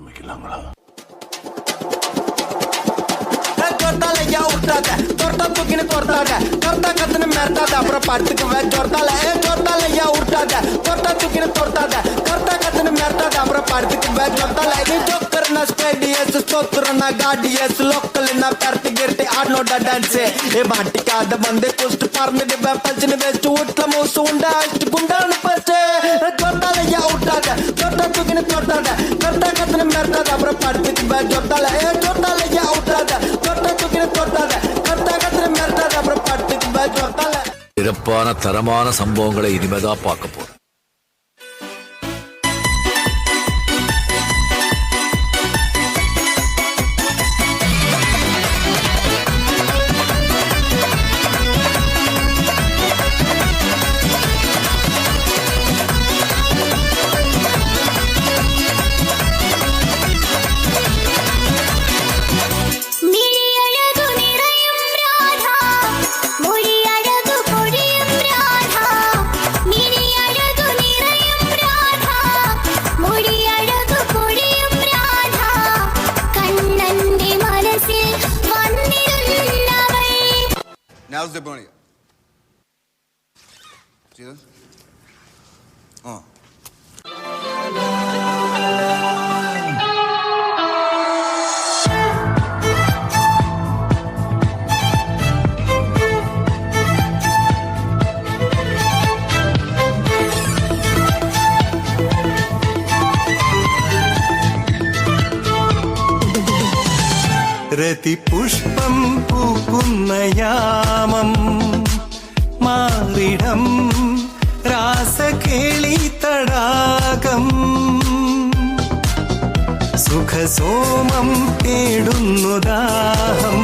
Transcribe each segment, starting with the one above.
ஆரம்பிக்கலாங்களா? torta tukini tortada torta katne mertada apra partik ve tortala tortala ya urtada torta tukini tortada torta katne mertada apra partik ve tortala ni joker na stadius stotra na gadius local na partigirte adno da dance e batika da bande post parne de bapalchine west utla mosunda ast gundan paste tortala ya urtada torta tukini tortada torta katne mertada apra partik ve tortala tortala ya urtada torta tukini tortada சிறப்பான தரமான சம்பவங்களை இனிமேதான் பார்க்க போறோம். Now's the burning. See this? Rathipushpam പൂക്കുന്ന യാമം മാറിടം രാസകേളി തടാകം സുഖസോമം തേടുന്നു ദാഹം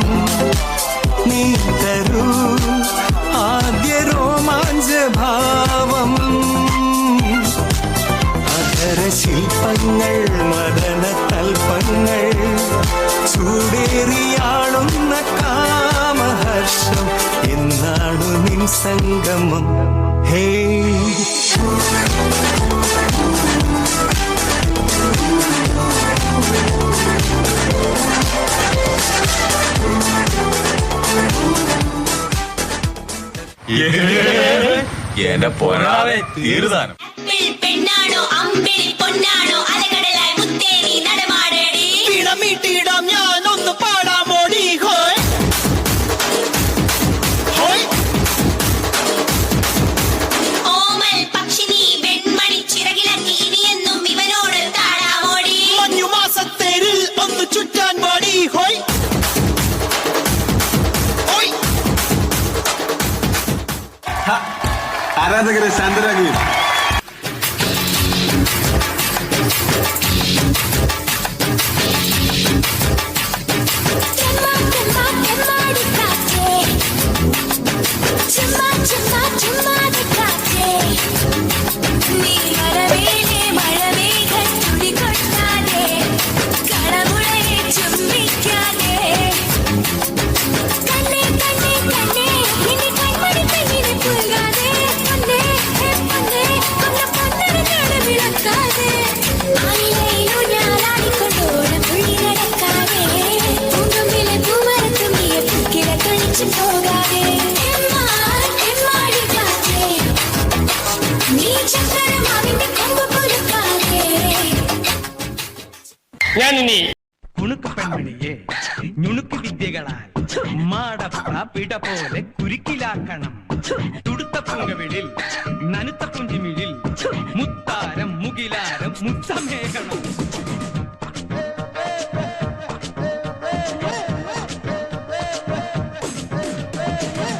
നീ തരൂ ആദ്യ രോമാഞ്ചഭാവം അധരശില്പങ്ങൾ മദന തൽപ്പങ്ങൾ ചൂടേറിയാടുന്ന കാമഹർഷം എന്നാണു നിൻ സംഗമം ഹേ എന്റെ പൊന്നാവേ തീർന്നാണ്. പെണ്ണാണോ അമ്പിളി പൊന്നാണോ അലകടലായി മുത്തേരി നടമാടേടി മീട്ടിടാം ഞാൻ ഒന്ന് പാടാമോടി ഹോയ് ഹോയ് ഓമൽ പക്ഷിനി വെൺമണി ചിറകിലക്കി ഇനിയെന്നും ഇവനോട് താടാമോടി മഞ്ഞുമാസത്തേരിൽ ഒന്ന് ചുറ്റാൻ പാടി ഹോയ് ഹോയ് ആരാധകരെ ശാന്തരാകുകയും കുണുക്ക് പെൺമണിയെ ഞുണുക്ക് വിദ്യകളാൽ മാടപ്പ പിട പോലെ കുരുക്കിലാക്കണം തുടുത്ത പൂങ്കവിളിൽ നനുത്ത പുഞ്ചിമിഴിൽ മുത്താരം മുകിലാരം മുത്തമേകണം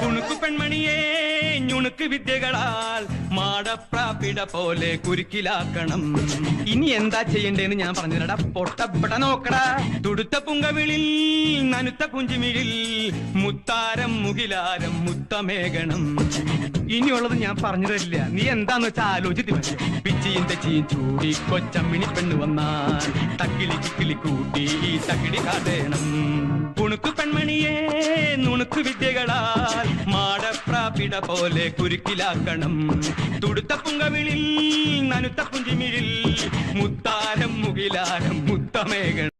കുണുക്ക് പെൺമണിയെ ഞുണുക്ക് വിദ്യകളാൽ മാടപ്രാപിട പോലെ കുരുക്കിലാക്കണം. ഇനി എന്താ ചെയ്യണ്ടേന്ന് ഞാൻ പറഞ്ഞില്ലടാ പൊട്ടപ്പെട്ട നോക്കടാ. തുടുത്ത പുങ്കവിളിൽ നനുത്ത പുഞ്ചിമിഴിൽ മുത്താരം മുകിലാരം മുത്തമേകണം. ഇനിയുള്ളത് ഞാൻ പറഞ്ഞു തരില്ല, നീ എന്താന്ന് വെച്ചാൽ ആലോചിച്ച് മതി. പിച്ചിയും തെച്ചിയും ചൂടി കൊച്ചമ്മിണി പെണ്ണ് വന്നാൽ തക്കിളി ചിക്കിളി കൂട്ടി തക്കിടി കാട്ടേണം. കുണുക്കു പെൺമണിയെ നുണുക്കു വിദ്യകളാൽ മാടപ്രാപിട പോലെ കുരുക്കിലാക്കണം. തുടുത്ത പുങ്കവിളിൽ നനുത്ത പുഞ്ചിമിഴിൽ മുത്താരം മുകിലാരം മുത്തമേകണം.